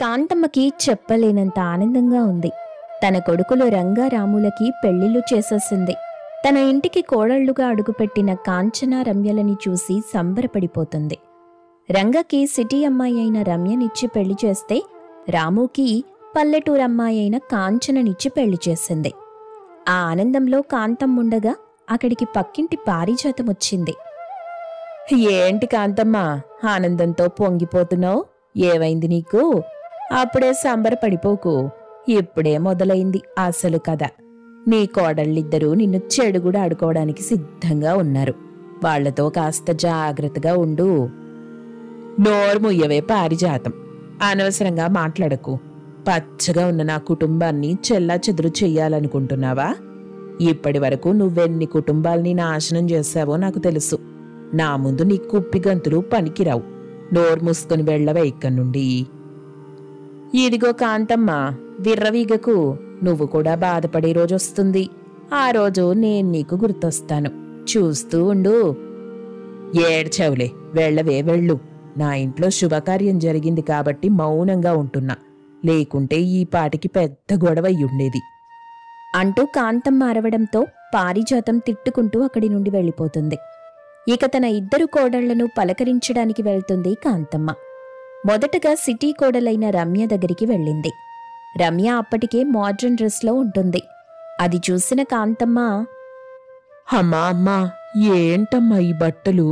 కాంతమ్మకి చెప్పలేనంత ఆనందంగా ఉంది. తన కొడుకులు రంగా రాములకి పెళ్లిళ్ళు చేసేసింది. తన ఇంటికి కోడళ్లుగా అడుగుపెట్టిన కాంచన రమ్యలని చూసి సంబరపడిపోతుంది. రంగకి సిటీ అమ్మాయి అయిన రమ్యనిచ్చి పెళ్లి చేస్తే రాముకి పల్లెటూరమ్మాయి అయిన కాంచననిచ్చి పెళ్లి చేసింది. ఆ ఆనందంలో కాంతమ్ముండగా అక్కడికి పక్కింటి పారిజాతం వచ్చింది. ఏంటి కాంతమ్మ ఆనందంతో పొంగిపోతున్నావు? ఏవైంది నీకు? అప్పుడే సంబరపడిపోకు. ఇప్పుడే మొదలైంది అసలు కథ. నీ కోడళ్ళిద్దరూ నిన్ను చెడుగుడు ఆడుకోవడానికి సిద్ధంగా ఉన్నారు. వాళ్లతో కాస్త జాగ్రత్తగా ఉండు. నోర్ముయ్యవే పారిజాతం, అనవసరంగా మాట్లాడకు. పచ్చగా ఉన్న నా కుటుంబాన్ని చెల్లా చెదురు చెయ్యాలనుకుంటున్నావా? ఇప్పటి వరకు నువ్వెన్ని కుటుంబాల్ని నాశనం చేశావో నాకు తెలుసు. నా ముందు నీ కుప్పిగంతులు పనికిరావు. నోరు మూసుకొని వెళ్ళవే ఇక్కడి నుండి. ఇదిగో కాంతమ్మ, విర్రవీగకు. నువ్వు కూడా బాధపడే రోజొస్తుంది. ఆ రోజు నేను నీకు గుర్తొస్తాను. చూస్తూ ఉండు. ఏడ్చావులే, వెళ్ళవే వెళ్ళు. నా ఇంట్లో శుభకార్యం జరిగింది కాబట్టి మౌనంగా ఉంటున్నా. లేకుంటే ఈ పాటికి పెద్ద గొడవ అయ్యుండేది అంటూ కాంతమ్మ అరవడంతో పారిజాతం తిట్టుకుంటూ అక్కడి నుండి వెళ్ళిపోతుంది. ఇక తన ఇద్దరు కోడళ్లను పలకరించడానికి వెళ్తుంది కాంతమ్మ. మొదటగా సిటీ కోడలైన రమ్య దగ్గరికి వెళ్ళింది. రమ్య అప్పటికే మోడ్రన్ డ్రెస్లో ఉంటుంది. అది చూసిన కాంతమ్మ, అమ్మా అమ్మా, ఏంటమ్మా ఈ బట్టలు?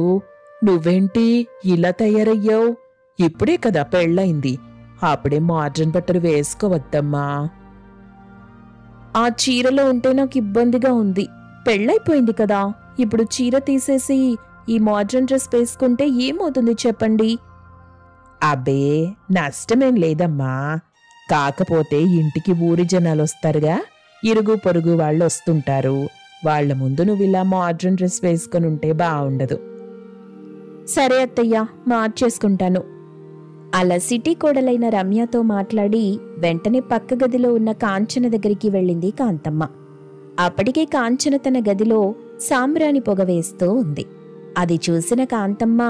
నువ్వేంటి ఇలా తయారయ్యావు? ఇప్పుడే కదా పెళ్ళయింది, అప్పుడే మోడ్రన్ బట్టలు వేసుకోవద్దమ్మా. ఆ చీరలో ఉంటే నాకు ఇబ్బందిగా ఉంది. పెళ్ళైపోయింది కదా, ఇప్పుడు చీర తీసేసి ఈ మోడ్రన్ డ్రెస్ వేసుకుంటే ఏమవుతుంది చెప్పండి? అబ్బే, నష్టమేం లేదమ్మా. కాకపోతే ఇంటికి ఊరి జనాలొస్తారుగా, ఇరుగు పొరుగు వాళ్ళు వస్తుంటారు. వాళ్ల ముందు నువ్విలా మోడ్రన్ డ్రెస్ వేసుకొని ఉంటే బావుండదు. సరే అత్తయ్య, మార్చేసుకుంటాను. అలా సిటీ కోడలైన రమ్యతో మాట్లాడి వెంటనే పక్క గదిలో ఉన్న కాంచన దగ్గరికి వెళ్ళింది కాంతమ్మ. అప్పటికే కాంచన తన గదిలో సాంబ్రాణి పొగ వేస్తూ ఉంది. అది చూసిన కాంతమ్మ,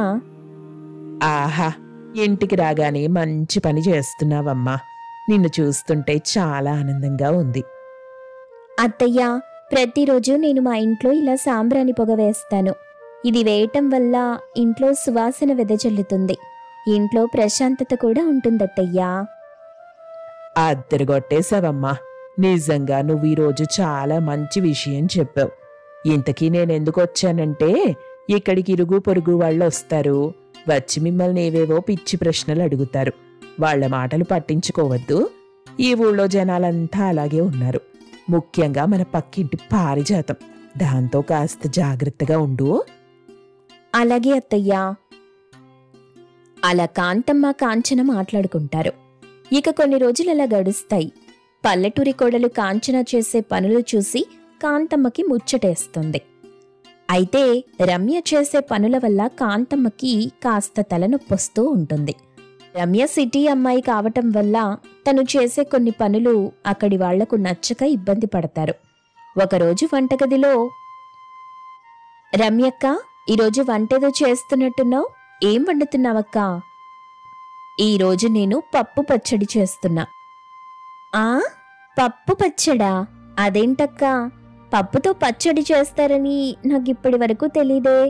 ఆహా, ఇంటికి రాగానే మంచి పని చేస్తున్నావమ్మా. నిన్ను చూస్తుంటే చాలా ఆనందంగా ఉంది. అత్తయ్య, ప్రతిరోజు నేను మా ఇంట్లో ఇలా సాంబ్రాణి పొగ వేస్తాను. ఇది వేయటం వల్ల ఇంట్లో సువాసన వెదజల్లుతుంది. ఇంట్లో ప్రశాంతత కూడా ఉంటుందత్తయ్యా. అద్దరిగొట్టేశావమ్మా. నిజంగా నువ్వు ఈరోజు చాలా మంచి విషయం చెప్పావు. ఇంతకీ నేనెందుకు వచ్చానంటే, ఇక్కడికి ఇరుగు పొరుగు వాళ్ళు వస్తారు. వచ్చి మిమ్మల్ని ఏవేవో పిచ్చి ప్రశ్నలు అడుగుతారు. వాళ్ల మాటలు పట్టించుకోవద్దు. ఈ ఊళ్ళో జనాలంతా అలాగే ఉన్నారు. ముఖ్యంగా మన పక్కింటి పారిజాతం. దాంతో కాస్త జాగ్రత్తగా ఉండు. అలాగే అత్తయ్యా. అలా కాంతమ్మ కాంచన మాట్లాడుకుంటారు. ఇక కొన్ని రోజులు అలా గడుస్తాయి. పల్లెటూరి కోడలు కాంచన చేసే పనులు చూసి కాంతమ్మకి ముచ్చటేస్తుంది. అయితే రమ్య చేసే పనుల వల్ల కాంతమ్మకి కాస్త తలనొప్పొస్తూ ఉంటుంది. రమ్య సిటీ అమ్మాయి కావటం వల్ల తను చేసే కొన్ని పనులు అక్కడి వాళ్లకు నచ్చక ఇబ్బంది పడతారు. ఒకరోజు వంటగదిలో, రమ్యక్క, ఈరోజు వంటేదో చేస్తున్నట్టున్నావు. ఏం వండుతున్నావక్కా? ఈరోజు నేను పప్పు పచ్చడి చేస్తున్నా. ఆ, పప్పు పచ్చడా? అదేంటక్కా, పప్పుతో పచ్చడి చేస్తారని నాకిప్పటి వరకు తెలీదే.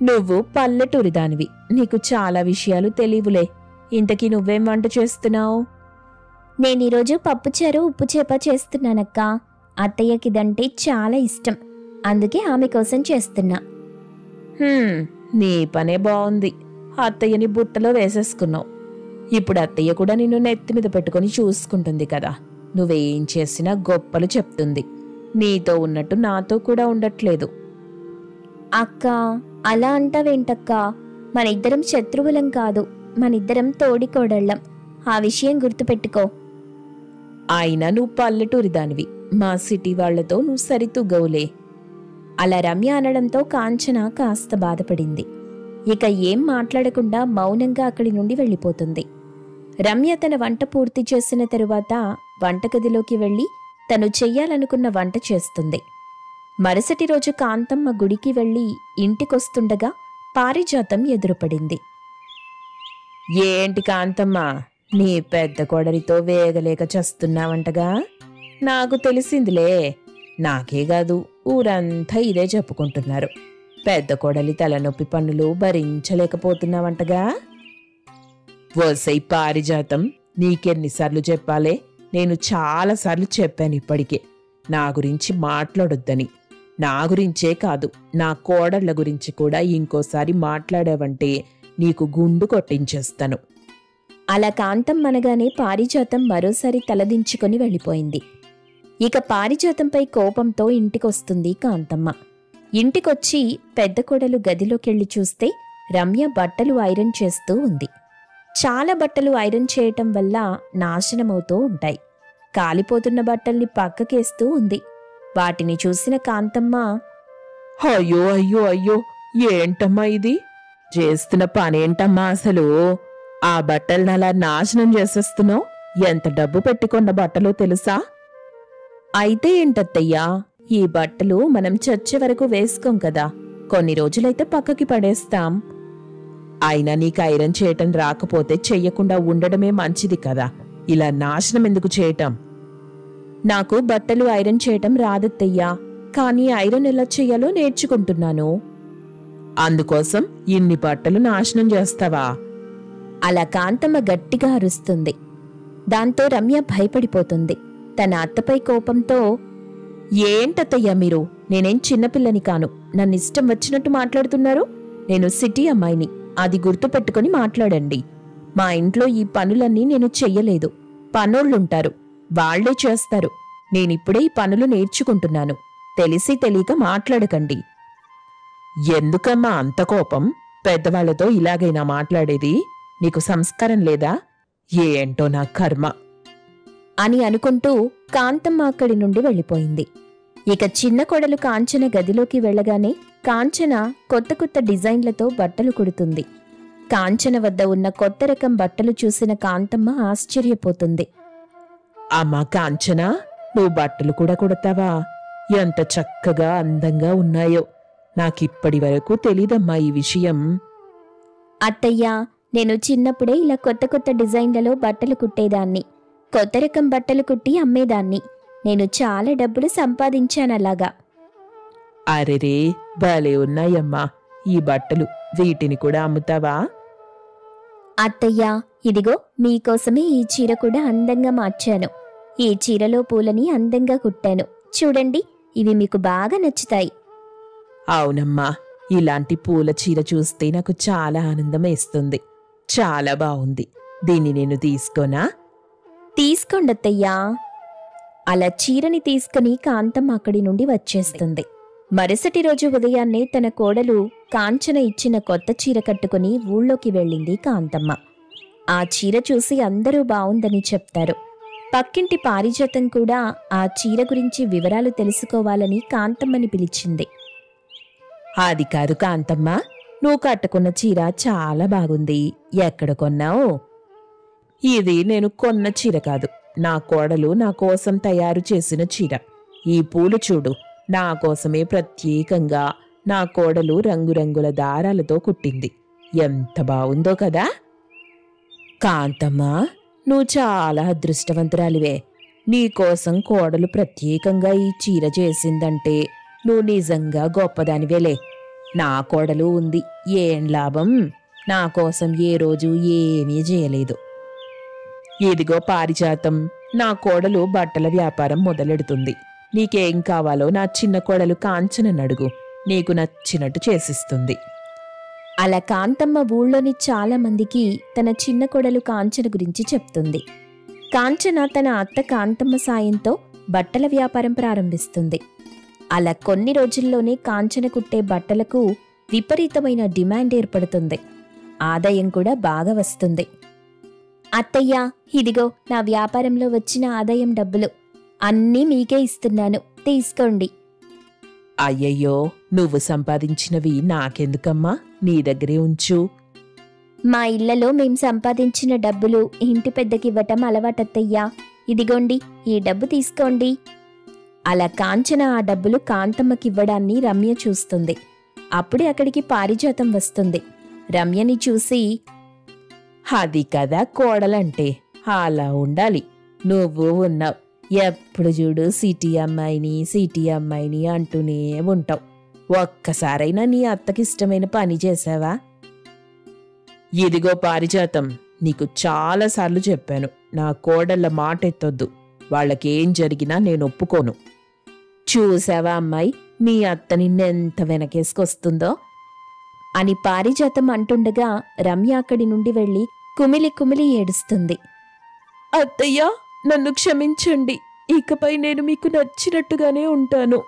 నువ్వు పల్లెటూరి దానివి, నీకు చాలా విషయాలు తెలియవులే. ఇంతకీ నువ్వేం వంట చేస్తున్నావు? నేనీరోజు పప్పుచారు ఉప్పు చేప చేస్తున్నానక్కా. అత్తయ్యకిదంటే చాలా ఇష్టం, అందుకే ఆమె కోసం చేస్తున్నా. నీ పనే బావుంది. అత్తయ్యని బుట్టలో వేసేసుకున్నావు. ఇప్పుడు అత్తయ్య కూడా నిన్ను నెత్తి మీద పెట్టుకుని చూసుకుంటుంది కదా. నువ్వేం చేసినా గొప్పలు చెప్తుంది. నీతో ఉన్నట్టు నాతో కూడా ఉండట్లేదు. అక్కా, అలా అంటావేంటక్కా? మనిద్దరం శత్రువులం కాదు, మనిద్దరం తోడికోడళ్ళం. ఆ విషయం గుర్తుపెట్టుకో. అయినా నువ్వు పల్లెటూరి దానివి, మా సిటీ వాళ్లతో నువ్వు సరితూగవులే. అలా రమ్య అనడంతో కాంచన కాస్త బాధపడింది. ఇక ఏం మాట్లాడకుండా మౌనంగా అక్కడి నుండి వెళ్ళిపోతుంది. రమ్య తన వంట పూర్తి చేసిన తరువాత వంటగదిలోకి వెళ్లి తను చెయ్యాలనుకున్న వంట చేస్తుంది. మరుసటి రోజు కాంతమ్మ గుడికి వెళ్లి ఇంటికొస్తుండగా పారిజాతం ఎదురుపడింది. ఏంటి కాంతమ్మ, నీ పెద్ద కోడలితో వేగలేక చస్తున్నావంటగా. నాకు తెలిసిందిలే. నాకే కాదు, ఊరంతా ఇదే చెప్పుకుంటున్నారు. పెద్ద కోడలి తలనొప్పి పనులు భరించలేకపోతున్నావంటగా. వసై పారిజాతం, నీకెన్నిసార్లు చెప్పాలే? నేను చాలాసార్లు చెప్పాను ఇప్పటికే నా గురించి మాట్లాడొద్దని. నా గురించే కాదు, నా కోడళ్ల గురించి కూడా ఇంకోసారి మాట్లాడావంటే నీకు గుండు కొట్టించేస్తాను. అలా కాంతమ్మ అనగానే పారిజాతం మరోసారి తలదించుకొని వెళ్ళిపోయింది. ఇక పారిజాతంపై కోపంతో ఇంటికొస్తుంది కాంతమ్మ. ఇంటికొచ్చి పెద్ద కోడలు గదిలోకెళ్ళి చూస్తే రమ్య బట్టలు ఐరన్ చేస్తూ ఉంది. చాలా బట్టలు ఐరన్ చేయటం వల్ల నాశనమవుతూ ఉంటాయి. కాలిపోతున్న బట్టల్ని పక్కకేస్తూ ఉంది. వాటిని చూసిన కాంతమ్మ, అయ్యో అయ్యో అయ్యో, ఏంటమ్మా ఇది? చేస్తున్న పనేంటమ్మా అసలు? ఆ బట్టలను అలా నాశనం చేసేస్తున్నావు. ఎంత డబ్బు పెట్టుకున్న బట్టలో తెలుసా? అయితే ఏంటత్తయ్యా, ఈ బట్టలు మనం చచ్చే వరకు వేసుకోం కదా, కొన్ని రోజులైతే పక్కకి పడేస్తాం. అయినా నీకు ఐరన్ చేయటం రాకపోతే చెయ్యకుండా ఉండడమే మంచిది కదా. ఇలా నాశనం ఎందుకు చేయటం? నాకు బట్టలు ఐరన్ చేయటం రాదత్తయ్యా, కానీ ఐరన్ ఎలా చెయ్యాలో నేర్చుకుంటున్నాను. అందుకోసం ఇన్ని బట్టలు నాశనం చేస్తావా? అలా కాంతమ్మ గట్టిగా అరుస్తుంది. దాంతో రమ్య భయపడిపోతుంది. తన అత్తపై కోపంతో, ఏంటత్తయ్యా మీరు? నేనేం చిన్నపిల్లని కాను, నన్నిష్టం వచ్చినట్టు మాట్లాడుతున్నారు. నేను సిటీ అమ్మాయిని, అది గుర్తుపెట్టుకుని మాట్లాడండి. మా ఇంట్లో ఈ పనులన్నీ నేను చెయ్యలేదు. పనోళ్ళుంటారు, వాళ్లే చేస్తారు. నేనిప్పుడే ఈ పనులు నేర్చుకుంటున్నాను. తెలిసి తెలియక మాట్లాడకండి. ఎందుకమ్మా అంత కోపం? పెద్దవాళ్లతో ఇలాగైనా మాట్లాడేది? నీకు సంస్కారం లేదా? ఏంటో నా కర్మ అని అనుకుంటూ కాంతమ్మ అక్కడి నుండి వెళ్ళిపోయింది. ఇక చిన్న కోడలు కాంచన గదిలోకి వెళ్ళగానే కాంచన కొత్త కొత్త డిజైన్లతో బట్టలు కుడుతుంది. కాంచన వద్ద ఉన్న కొత్త రకం బట్టలు చూసిన కాంతమ్మ ఆశ్చర్యపోతుంది. అమ్మా కాంచనా, నువ్వు బట్టలు కూడా కుడతావా? ఎంత చక్కగా అందంగా ఉన్నాయో. నాకిప్పటి వరకు తెలీదమ్మా ఈ విషయం. అత్తయ్యా, నేను చిన్నప్పుడే ఇలా కొత్త కొత్త డిజైన్లలో బట్టలు కుట్టేదాన్ని. కొత్త రకం బట్టలు కుట్టి అమ్మేదాన్ని. నేను చాలా డబ్బులు సంపాదించానలాగా. అరెరే, భలే ఉన్నాయమ్మా ఈ బట్టలు. వీటిని కూడా అమ్ముతావా? అత్తయ్యా, ఇదిగో మీకోసమే ఈ చీర కూడా అందంగా మార్చాను. ఈ చీరలో పూలని అందంగా కుట్టాను. చూడండి, ఇవి మీకు బాగా నచ్చుతాయి. అవునమ్మా, ఇలాంటి పూల చీర చూస్తే నాకు చాలా ఆనందం వేస్తుంది. చాలా బావుంది. దీన్ని నేను తీసుకోనా? తీసుకోండత్తయ్యా. అలా చీరని తీసుకుని కాంతమ్మ అక్కడి నుండి వచ్చేస్తుంది. మరుసటి రోజు ఉదయాన్నే తన కోడలు కాంచన ఇచ్చిన కొత్త చీర కట్టుకుని ఊళ్ళోకి వెళ్ళింది కాంతమ్మ. ఆ చీర చూసి అందరూ బావుందని చెప్తారు. పక్కింటి పారిజాతం కూడా ఆ చీర గురించి వివరాలు తెలుసుకోవాలని కాంతమ్మని పిలిచింది. అది కాదు కాంతమ్మ, నువ్వు కట్టుకున్న చీర చాలా బాగుంది. ఎక్కడ కొన్నావు? ఇది నేను కొన్న చీర కాదు, నా కోడలు నా కోసం తయారు చేసిన చీర. ఈ పూలు చూడు, నా కోసమే ప్రత్యేకంగా నా కోడలు రంగురంగుల దారాలతో కుట్టింది. ఎంత బావుందో కదా. కాంతమ్మ, నువ్వు చాలా అదృష్టవంతురాలివే. నీకోసం కోడలు ప్రత్యేకంగా ఈ చీర చేసిందంటే నువ్వు నిజంగా గొప్పదానివేలే. నా కోడలు ఉంది, ఏం లాభం? నా కోసం ఏ రోజు ఏమీ చేయలేదు. ఇదిగో పారిజాతం, నా కోడలు బట్టల వ్యాపారం మొదలెడుతుంది. నీకేం కావాలో నా చిన్న కోడలు కాంచనని అడుగు, నీకు నచ్చినట్టు చేసిస్తుంది. అలా కాంతమ్మ ఊళ్ళోని చాలా మందికి తన చిన్న కోడలు కాంచన గురించి చెప్తుంది. కాంచన తన అత్త కాంతమ్మ సాయంతో బట్టల వ్యాపారం ప్రారంభిస్తుంది. అలా కొన్ని రోజుల్లోనే కాంచన కుట్టే బట్టలకు విపరీతమైన డిమాండ్ ఏర్పడుతుంది. ఆదాయం కూడా బాగా వస్తుంది. అత్తయ్యా, ఇదిగో నా వ్యాపారంలో వచ్చిన ఆదాయం డబ్బులు అన్నీ మీకే ఇస్తున్నాను, తీసుకోండి. అయ్యయ్యో, నువ్వు సంపాదించినవి నాకెందుకమ్మా? నీ దగ్గరే ఉంచు. మా ఇళ్లలో మేం సంపాదించిన డబ్బులు ఇంటి పెద్దకివ్వటం అలవాటత్తయ్యా. ఇదిగోండి, ఈ డబ్బు తీసుకోండి. అలా కాంచన ఆ డబ్బులు కాంతమ్మకివ్వడాన్ని రమ్య చూస్తుంది. అప్పుడే అక్కడికి పారిజాతం వస్తుంది. రమ్యని చూసి, అది కదా కోడలంటే, అలా ఉండాలి. నువ్వు ఉన్నావు. ఎప్పుడు చూడు సిటీ అమ్మాయిని అంటూనే ఉంటావు. ఒక్కసారైనా నీ అత్తకిష్టమైన పని చేశావా? ఇదిగో పారిజాతం, నీకు చాలాసార్లు చెప్పాను, నా కోడళ్ళ మాట ఎత్తొద్దు. వాళ్ళకేం జరిగినా నేను ఒప్పుకోను. చూసావా అమ్మాయి, మీ అత్త నిన్నెంత వెనకేసుకొస్తుందో అని పారిజాతం అంటుండగా రమ్య అక్కడి నుండి వెళ్ళి కుమిలి కుమిలి ఏడుస్తుంది. అత్తయ్య, నన్ను క్షమించండి. ఇకపై నేను మీకు నచ్చినట్టుగానే ఉంటాను.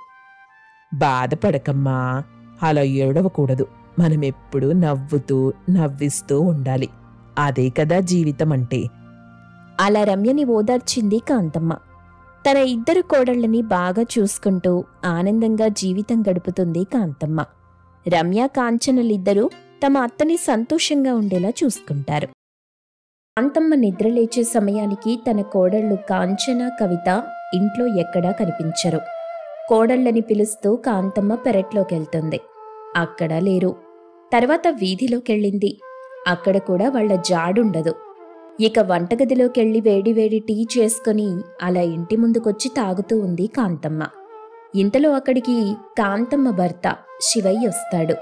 బాధపడకమ్మా, అలా ఏడవకూడదు. మనమెప్పుడు నవ్వుతూ నవ్విస్తూ ఉండాలి. అదే కదా జీవితం అంటే. అలా రమ్యని ఓదార్చింది కాంతమ్మ. తన ఇద్దరు కోడళ్ళని బాగా చూసుకుంటూ ఆనందంగా జీవితం గడుపుతుంది కాంతమ్మ. రమ్య, కాంచనలిద్దరూ తమ అత్తని సంతోషంగా ఉండేలా చూసుకుంటారు. కాంతమ్మ నిద్రలేచే సమయానికి తన కోడళ్ళు కాంచన, కవిత ఇంట్లో ఎక్కడా కనిపించరు. కోడళ్ళని పిలుస్తూ కాంతమ్మ పెరట్లోకెళ్తుంది. అక్కడ లేరు. తర్వాత వీధిలోకెళ్ళింది. అక్కడ కూడా వాళ్ల జాడుండదు. ఇక వంటగదిలోకెళ్ళి వేడివేడి టీ చేసుకుని అలా ఇంటి ముందుకొచ్చి తాగుతూ ఉంది కాంతమ్మ. ఇంతలో అక్కడికి కాంతమ్మ భర్త శివయ్య వస్తాడు.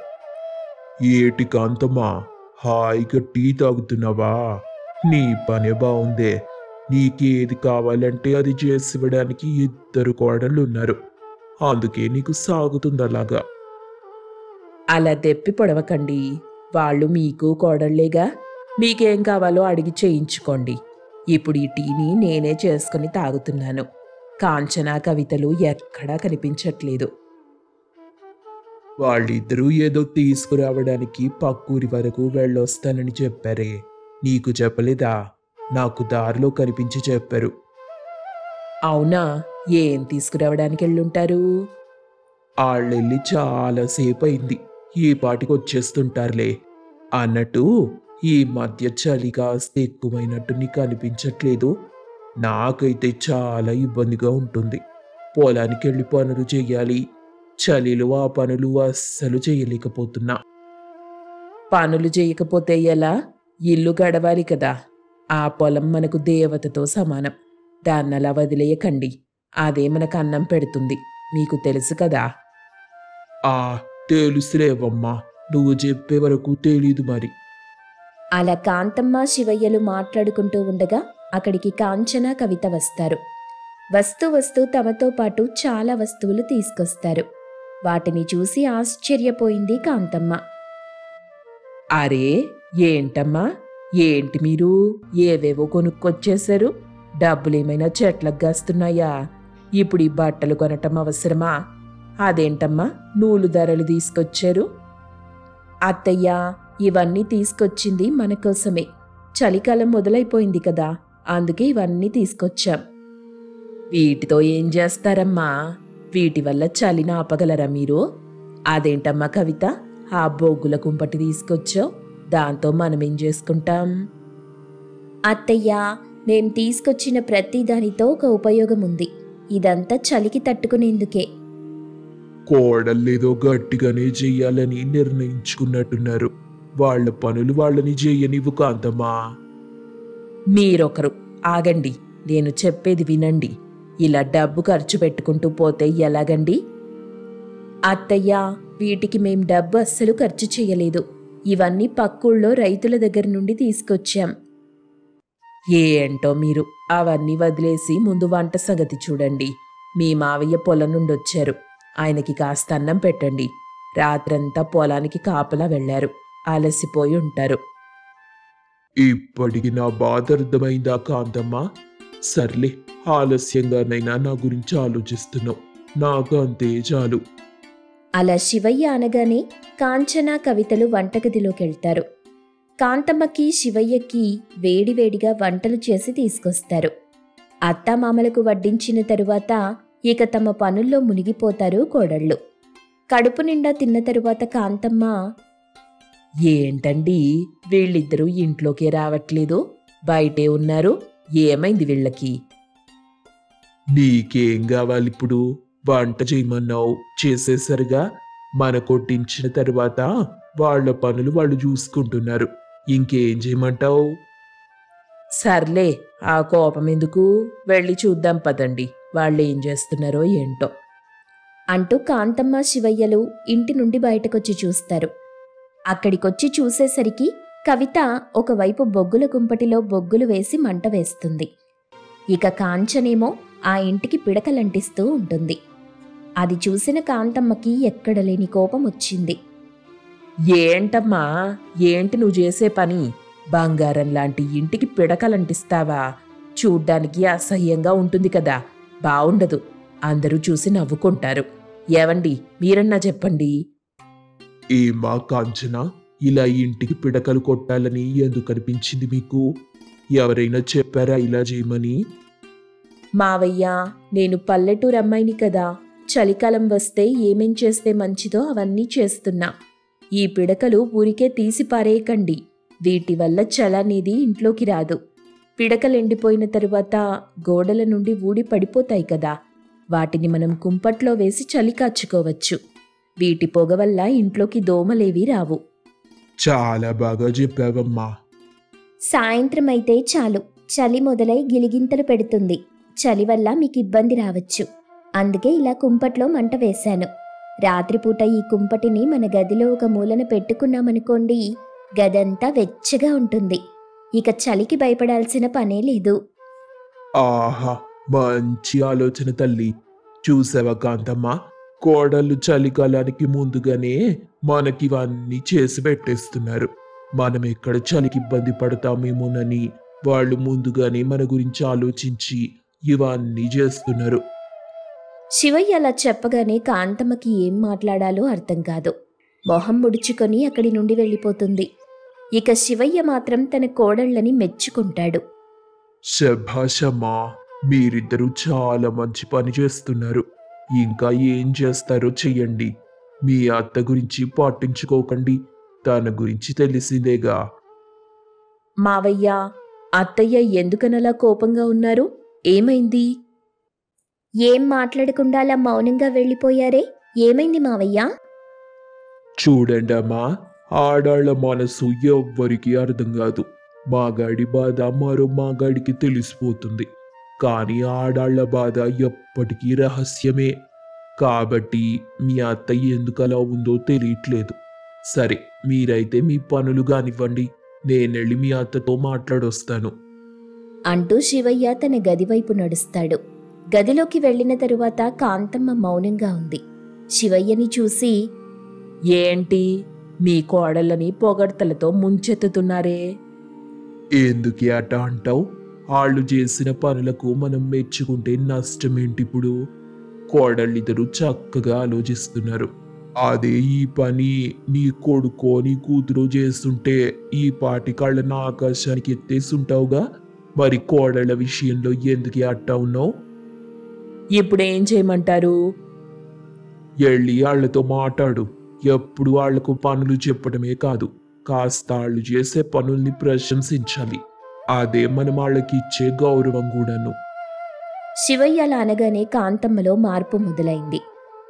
ఏటి కాంతమ్మా, హాయిగా టీ తాగుతున్నావా? నీ పనే బాగుందే. నీకేది కావాలంటే అది చేసివ్వడానికి ఇద్దరు కోడళ్ళు ఉన్నారు. అందుకే నీకు సాగుతుంది అలాగా. అలా తెప్పి పొడవకండి. వాళ్ళు మీకు కోడళ్లేగా. మీకేం కావాలో అడిగి చేయించుకోండి. ఇప్పుడు ఈ టీని నేనే చేసుకుని తాగుతున్నాను. కాంచన, కవితలు ఎక్కడా కనిపించట్లేదు. వాళ్ళిద్దరూ ఏదో తీసుకురావడానికి పక్కూరి వరకు వెళ్ళొస్తానని చెప్పారే, నీకు చెప్పలేదా? నాకు దారిలో కనిపించి చెప్పారు. అవునా? ఏం తీసుకురావడానికి వెళ్ళుంటారు? వాళ్ళెళ్ళి చాలాసేపు అయింది. ఈ పాటికి వచ్చేస్తుంటారులే. అన్నట్టు ఈ మధ్య చలి కాస్త ఎక్కువైనట్టు నీకు అనిపించట్లేదు? నాకైతే చాలా ఇబ్బందిగా ఉంటుంది. పొలానికి వెళ్ళి పనులు చెయ్యాలి. చలిలో ఆ పనులు అస్సలు చేయలేకపోతున్నా. పనులు చేయకపోతే ఎలా? ఇల్లు గడవాలి కదా. ఆ పొలం మనకు దేవతతో సమానం. దాన్నలా వదిలేయకండి. అదే మనకు అన్నం పెడుతుంది. మీకు తెలుసు కదా. ఆ తెలుసులేవమ్మా, నువ్వు చెప్పే వరకు తెలీదు మరి. అలా కాంతమ్మ, శివయ్యలు మాట్లాడుకుంటూ ఉండగా అక్కడికి కాంచన, కవిత వస్తారు. వస్తూ వస్తూ తమతో పాటు చాలా వస్తువులు తీసుకొస్తారు. వాటిని చూసి ఆశ్చర్యపోయింది కాంతమ్మ. అరే, ఏంటమ్మా, ఏంటి మీరు ఏవేవో కొనుక్కొచ్చేశారు? డబ్బులేమైనా చెట్లకు గాస్తున్నాయా? ఇప్పుడు ఈ బట్టలు కొనటం అవసరమా? అదేంటమ్మా నూలు ధరలు తీసుకొచ్చారు? అత్తయ్యా, ఇవన్నీ తీసుకొచ్చింది మన కోసమే. చలికాలం మొదలైపోయింది కదా, అందుకే ఇవన్నీ తీసుకొచ్చాం. వీటితో ఏం చేస్తారమ్మా? వీటి వల్ల చలిని ఆపగలరా మీరు? అదేంటమ్మా కవిత, ఆ బొగ్గుల కుంపటి తీసుకొచ్చావు, దాంతో మనమేం చేసుకుంటాం? అత్తయ్యా, మేం తీసుకొచ్చిన ప్రతి దానితో ఒక ఉపయోగం ఉంది. ఇదంతా చలికి తట్టుకునేందుకే. కోడళ్ళేదో గట్టిగానే చెయ్యాలని నిర్ణయించుకున్నట్టున్నారు. వాళ్ళ పనులు వాళ్ళని చెయ్యనివ్వు కాంతమ్మా. మీరొకరు ఆగండి, నేను చెప్పేది వినండి. ఇలా డబ్బు ఖర్చు పెట్టుకుంటూ పోతే ఎలాగండి? అత్తయ్యా, వీటికి మేం డబ్బు అస్సలు ఖర్చు చేయలేదు. ఇవన్నీ పక్కూళ్ళో రైతుల దగ్గర నుండి తీసుకొచ్చాం. ఏంటో మీరు అవన్నీ వదిలేసి ముందు వంట సంగతి చూడండి. మీ మావయ్య పొలం నుండి వచ్చారు. ఆయనకి కాస్త అన్నం పెట్టండి. రాత్రంతా పొలానికి కాపలా వెళ్లారు. అలసిపోయి ఉంటారు. ఇప్పటికి నా బాధ అర్థమైందా కాంతమ్మా? సర్లే, ఆలస్యంగానైనా నా గురించి ఆలోచిస్తున్నావు. నాకు అంతే చాలు. అలా శివయ్య అనగానే కాంచన, కవితలు వంటగదిలోకెళ్తారు. కాంతమ్మకి, శివయ్యకి వేడివేడిగా వంటలు చేసి తీసుకొస్తారు. అత్తామామలకు వడ్డించిన తరువాత ఇక తమ పనుల్లో మునిగిపోతారు కోడళ్ళు. కడుపు నిండా తిన్న తరువాత కాంతమ్మ, ఏంటండి వీళ్ళిద్దరూ ఇంట్లోకే రావట్లేదు? బయటే ఉన్నారు. ఏమైంది వీళ్ళకి? నీకేం కావాలిప్పుడు? వంట చేయమన్నావు, చేసేసరిగా. మన కొట్టించిన తర్వాత వాళ్ళ పనులు వాళ్ళు చూసుకుంటున్నారు. ఇంకేం చేయమంటావు? సర్లే, ఆ కోపం ఎందుకు? వెళ్ళి చూద్దాం పదండి, వాళ్ళు ఏం చేస్తున్నారో ఏంటో. అంటూ కాంతమ్మ శివయ్యలు ఇంటి నుండి బయటకొచ్చి చూస్తారు. అక్కడికొచ్చి చూసేసరికి కవిత ఒకవైపు బొగ్గుల కుంపటిలో బొగ్గులు వేసి మంట వేస్తుంది. ఇక కాంచనేమో ఆ ఇంటికి పిడకలంటిస్తూ ఉంటుంది. అది చూసిన కాంతమ్మకి ఎక్కడలేని కోపం వచ్చింది. ఏంటమ్మా, ఏంటి నువ్వు చేసే పని? బంగారం లాంటి ఇంటికి పిడకలంటిస్తావా? చూడ్డానికి అసహ్యంగా ఉంటుంది కదా, బావుండదు. అందరూ చూసి నవ్వుకుంటారు. ఏవండి, మీరన్నా చెప్పండి. ఏమా కాంచన, ఇలా ఇంటికి పిడకలు కొట్టాలని ఎందుకు అనిపించింది మీకు? ఎవరైనా చెప్పారా ఇలా చేయమని? మావయ్య, నేను పల్లెటూరు అమ్మాయిని కదా, చలికాలం వస్తే ఏమేం చేస్తే మంచిదో అవన్నీ చేస్తున్నా. ఈ పిడకలు ఊరికే తీసి పారేయకండి. వీటి వల్ల చలనేది ఇంట్లోకి రాదు. పిడకలెండిపోయిన తరువాత గోడల నుండి ఊడి పడిపోతాయి కదా, వాటిని మనం కుంపట్లో వేసి చలి కాచుకోవచ్చు. వీటి పొగ వల్ల ఇంట్లోకి దోమలేవి రావు. చాలా బాగా చెప్పావమ్మా. సాయంత్రం అయితే చాలు, చలి మొదలై గిలిగింతలు పెడుతుంది. చలి వల్ల మీకు ఇబ్బంది రావచ్చు. అందుకే ఇలా కుంపట్లో మంట వేశాను. రాత్రిపూట ఈ కుంపటిని మన గదిలో ఒక మూలన పెట్టుకున్నామనుకోండి, గదంతా వెచ్చగా ఉంటుంది. ఇక చలికి భయపడాల్సిన పనే లేదు. ఆహా, మంచి ఆలోచన తల్లి. చూసావా కాంతమ్మ, కోడళ్ళు చలికాలానికి ముందుగానే మనకివన్నీ చేసి పెట్టేస్తున్నారు. మనం ఎక్కడ చలికి ఇబ్బంది పడతామేమోనని వాళ్ళు ముందుగానే మన గురించి ఆలోచించి ఇవన్నీ చేస్తున్నారు. శివయ్య అలా చెప్పగానే కాంతమ్మకి ఏం మాట్లాడాలో అర్థం కాదు. మొహం ముడుచుకొని అక్కడి నుండి వెళ్ళిపోతుంది. ఇక శివయ్య మాత్రం తన కోడళ్ళని మెచ్చుకుంటాడు. శభాషమ్మా, మీరిద్దరూ చాలా మంచి పని చేస్తున్నారు. ఇంకా ఏం చేస్తారో చెయ్యండి. మీ అత్త గురించి పట్టించుకోకండి, తన గురించి తెలిసిందేగా. మావయ్య, అత్తయ్య ఎందుకనలా కోపంగా ఉన్నారు? ఏమైంది? ఏం మాట్లాడకుండా అలా మౌనంగా వెళ్ళిపోయారే, ఏమైంది మావయ్య? చూడండమ్మా, ఆడాళ్ల మనసు ఎవ్వరికీ అర్థం కాదు. మాగాడి బాధ మరో మాగాడికి తెలిసిపోతుంది. కానీ ఆడాళ్ల బాధ ఎప్పటికీ రహస్యమే. కాబట్టి మీ అత్తయ్య ఎందుకు అలా ఉందో తెలియట్లేదు. సరే, మీరైతే మీ పనులు కానివ్వండి, నేనెళ్ళి మీ అత్తతో మాట్లాడొస్తాను అంటూ శివయ్య తన గది వైపు నడుస్తాడు. గదిలోకి వెళ్ళిన తరువాత కాంతమ్మ మౌనంగా ఉంది. శివయ్యని చూసి, ఏంటి, మీ కోడళ్ళని పొగడ్తలతో ముంచెత్తుతున్నారే? ఎందుకే అట అంటావు? వాళ్ళు చేసిన పనులకు మనం మెచ్చుకుంటే నష్టమేంటిప్పుడు? కోడళ్ళిద్దరూ చక్కగా ఆలోచిస్తున్నారు. అదే ఈ పని నీ కొడుకో నీ కూతురు చేస్తుంటే ఈ పాటి కళ్ళను ఆకాశానికి ఎత్తేసుంటావుగా. మరి కోడళ్ళ విషయంలో ఎందుకు అట్టా ఉన్నావు? ఇప్పుడేం చేయమంటారు? వెళ్ళి వాళ్లతో మాట్లాడు. ఎప్పుడు వాళ్లకు పనులు చెప్పడమే కాదు, కాస్త వాళ్ళు చేసే పనుల్ని ప్రశంసించాలి. అదే మనం వాళ్ళకి ఇచ్చే గౌరవం కూడాను. శివయ్య అలా అనగానే కాంతమ్మలో మార్పు మొదలైంది.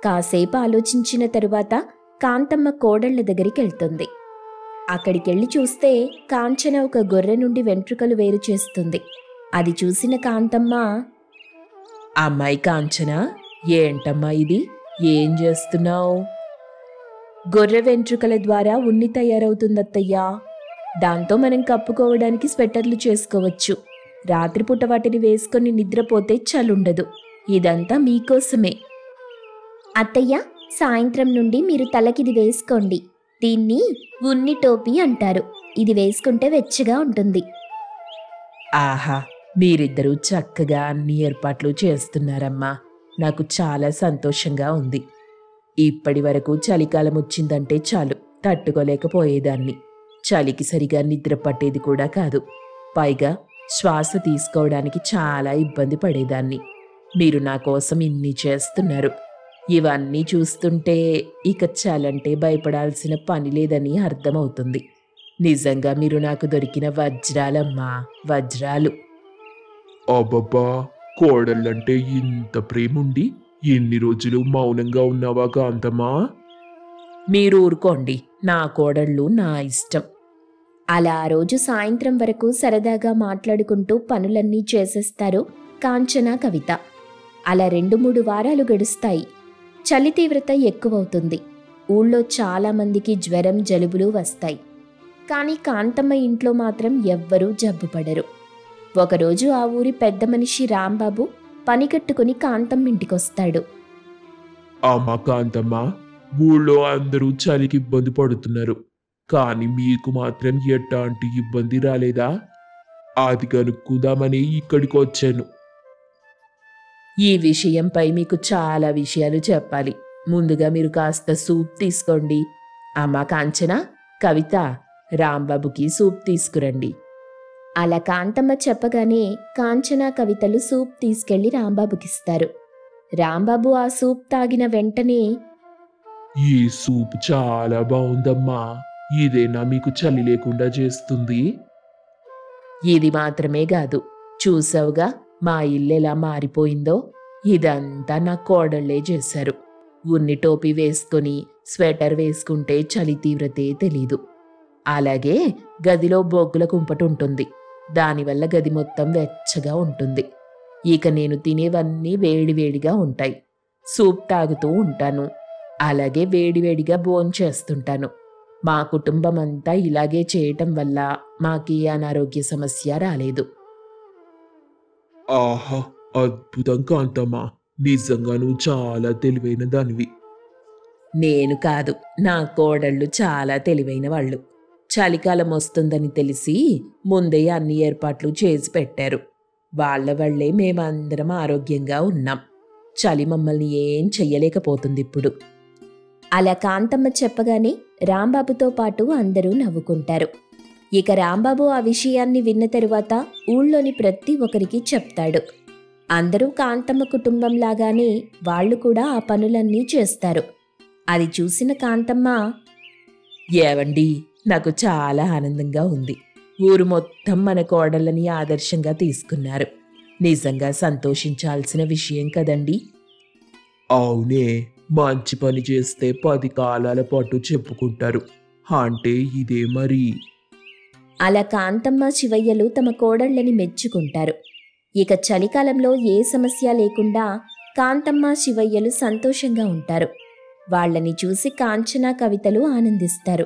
కాసేపు ఆలోచించిన తరువాత కాంతమ్మ కోడళ్ల దగ్గరికి వెళ్తుంది. అక్కడికెళ్ళి చూస్తే కాంచన ఒక గొర్రె నుండి వెంట్రుకలు వేరు చేస్తుంది. అది చూసిన కాంతమ్మ, అమ్మాయి కాంచన, ఏంటమ్మా ఇది, ఏం చేస్తున్నావు? గొర్రె వెంట్రుకల ద్వారా ఉన్ని తయారవుతుందత్తయ్యా. దాంతో మనం కప్పుకోవడానికి స్వెటర్లు చేసుకోవచ్చు. రాత్రిపూట వాటిని వేసుకొని నిద్రపోతే చలుండదు. ఇదంతా మీకోసమే. అత్తయ్య, సాయంత్రం నుండి మీరు తలకిది వేసుకోండి. దీన్ని ఉన్ని టోపీ అంటారు. ఇది వేసుకుంటే వెచ్చగా ఉంటుంది. ఆహా, మీరిద్దరూ చక్కగా అన్ని ఏర్పాట్లు చేస్తున్నారమ్మా. నాకు చాలా సంతోషంగా ఉంది. ఇప్పటి వరకు చలికాలం వచ్చిందంటే చాలు, తట్టుకోలేకపోయేదాన్ని. చలికి సరిగా నిద్ర పట్టేది కూడా కాదు. పైగా శ్వాస తీసుకోవడానికి చాలా ఇబ్బంది పడేదాన్ని. మీరు నా కోసం ఇన్ని చేస్తున్నారు. ఇవన్నీ చూస్తుంటే ఇక చలంటే భయపడాల్సిన పని లేదని అర్థమవుతుంది. నిజంగా మీరు నాకు దొరికిన వజ్రాలమ్మా, వజ్రాలు. అబ్బబ్బా, కోడళ్ళంటే ఇంత ప్రేముండి ఎన్ని రోజులు మౌనంగా ఉన్నావా కాంతమ్మా? మీరు ఊరుకోండి, నా కోడళ్ళు నా ఇష్టం. అలా ఆ రోజు సాయంత్రం వరకు సరదాగా మాట్లాడుకుంటూ పనులన్నీ చేసేస్తారు కాంచన, కవిత. అలా 2-3 వారాలు గడుస్తాయి. చలి తీవ్రత ఎక్కువవుతుంది. ఊళ్ళో చాలామందికి జ్వరం, జలుబులు వస్తాయి. కానీ కాంతమ్మ ఇంట్లో మాత్రం ఎవ్వరూ జబ్బుపడరు. ఒకరోజు ఆ ఊరి పెద్ద మనిషి రాంబాబు పనికట్టుకుని కాంతమ్మ ఇంటికొస్తాడు. అమ్మా కాంతమ్మ, ఊళ్ళో అందరూ చలికి ఇబ్బంది పడుతున్నారు. కానీ మీకు మాత్రం ఎట్లాంటి ఇబ్బంది రాలేదా? అది కనుక్కుందామని ఇక్కడికి వచ్చాను. ఈ విషయంపై మీకు చాలా విషయాలు చెప్పాలి. ముందుగా మీరు కాస్త సూప్ తీసుకోండి. అమ్మా కాంచన, కవిత, రాంబాబుకి సూప్ తీసుకురండి. అలా కాంతమ్మ చెప్పగానే కాంచన, కవితలు సూప్ తీసుకెళ్లి రాంబాబుకిస్తారు. రాంబాబు ఆ సూప్ తాగిన వెంటనే, ఈ సూప్ చాలా బాగుందమ్మా. ఇదేనా మీకు చలి లేకుండా చేస్తుంది? ఇది మాత్రమే కాదు, చూసావుగా మా ఇల్లెలా మారిపోయిందో. ఇదంతా నా కోడళ్లే చేశారు. ఉన్ని టోపీ వేసుకొని స్వెటర్ వేసుకుంటే చలి తీవ్రతే తెలీదు. అలాగే గదిలో బొగ్గుల కుంపటుంటుంది. దానివల్ల గది మొత్తం వెచ్చగా ఉంటుంది. ఇక నేను తినేవన్నీ వేడివేడిగా ఉంటాయి. సూప్ తాగుతూ ఉంటాను. అలాగే వేడివేడిగా భోంచేస్తుంటాను. మా కుటుంబం అంతా ఇలాగే చేయటం వల్ల మాకీ అనారోగ్య సమస్య రాలేదు. ఆహా, అద్భుతం కాంతమ్మ. నిజంగా నువ్వు చాలా తెలివైన దానివి. నేను కాదు, నా కోడళ్ళు చాలా తెలివైన వాళ్ళు. చలికాలం వస్తుందని తెలిసి ముందే అన్ని ఏర్పాట్లు చేసి పెట్టారు. వాళ్ళ వల్లే మేమందరం ఆరోగ్యంగా ఉన్నాం. చలి మమ్మల్ని ఏం చెయ్యలేకపోతుంది ఇప్పుడు. అలా కాంతమ్మ చెప్పగానే రాంబాబుతో పాటు అందరూ నవ్వుకుంటారు. ఇక రాంబాబు ఆ విషయాన్ని విన్న తరువాత ఊళ్ళోని ప్రతి ఒక్కరికి చెప్తాడు. అందరూ కాంతమ్మ కుటుంబంలాగానే వాళ్ళు కూడా ఆ పనులన్నీ చేస్తారు. అది చూసిన కాంతమ్మ, ఏవండి, నాకు చాలా ఆనందంగా ఉంది. ఊరు మొత్తం మన కోడళ్ళని ఆదర్శంగా తీసుకున్నారు. నిజంగా సంతోషించాల్సిన విషయం కదండి. అవునే, మంచి పని చేస్తే 10 కాలాల పాటు చెప్పుకుంటారు. అంటే ఇదే మరి. అలా కాంతమ్మ, శివయ్యలు తమ కోడళ్ళని మెచ్చుకుంటారు. ఇక చలికాలంలో ఏ సమస్య లేకుండా కాంతమ్మ, శివయ్యలు సంతోషంగా ఉంటారు. వాళ్ళని చూసి కాంచన, కవితలు ఆనందిస్తారు.